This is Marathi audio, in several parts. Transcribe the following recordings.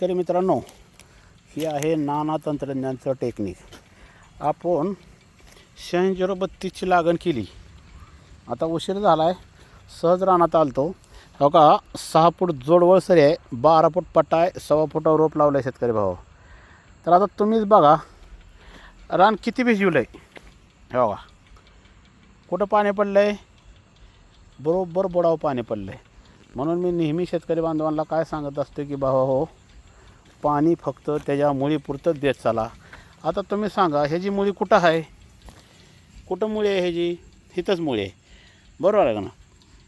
शेतकरी मित्रांनो, ही आहे नाना तंत्रज्ञानचं टेक्निक. आपण 8632ची लागण केली. आता उशीर झाला आहे, सहज रानात आलतो. हो का, 6 फूट जोडवळ सरी आहे, 12 फूट पट्टा आहे, 1.25 फुटावर रोप लावलं आहे शेतकरी भाऊ. तर आता तुम्हीच बघा रान किती भिजवलं आहे. हो का, कुठं पाणी पडलं आहे, बरोबर बुडाव पाणी पडलं आहे. म्हणून मी नेहमी शेतकरी बांधवांना काय सांगत असतो की भावा हो, पाणी फक्त त्याच्या मुळीपुरतंच देत चला. आता तुम्ही सांगा, ह्याची मुळी कुठं आहे, कुठं मुळी आहे ह्याची, हिथंच मुळी आहे, बरोबर आहे का ना.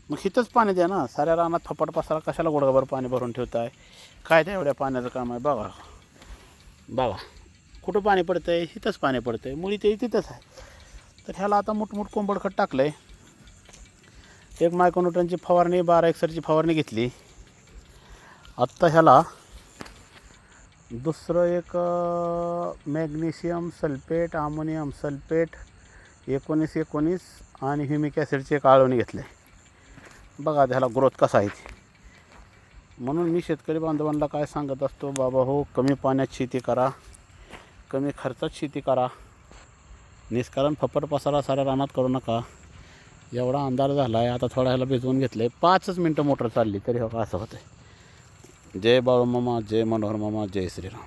मग हिथंच पाणी द्या ना. साऱ्या रानात थोपट पसारा कशाला गुडघाभर पाणी भरून ठेवत आहे, काय त्या एवढ्या पाण्याचं काम आहे. बघा बघा कुठं पाणी पडतं आहे, हिथंच पाणी पडतं आहे, मुळी ते तिथंच आहे. तर ह्याला आता मोठमोठ कोंबडखत टाकलं आहे. एक मायक्रोन्यूटनची फवारणी, 12 एकरची फवारणी घेतली. आत्ता ह्याला दुसरं एक मॅग्नेशियम सल्फेट, अमोनियम सल्फेट 19-19 आणि ह्युमिक ॲसिडची एक आळवणी घेतले. बघा त्याला ग्रोथ कसा आहे ते. म्हणून मी शेतकरी बांधवांना काय सांगत असतो, बाबा हो, कमी पाण्यात शेती करा, कमी खर्चात शेती करा, निष्कारण फपट पसारा साऱ्या रानात करू नका. एवढा अंधार झाला आहे, आता थोडा ह्याला भिजवून घेतलं आहे. 5 मिनटं मोटर चालली तरी हो असं होतं. जय बाळूमामा, जय मनोहर मामा, जय श्रीराम.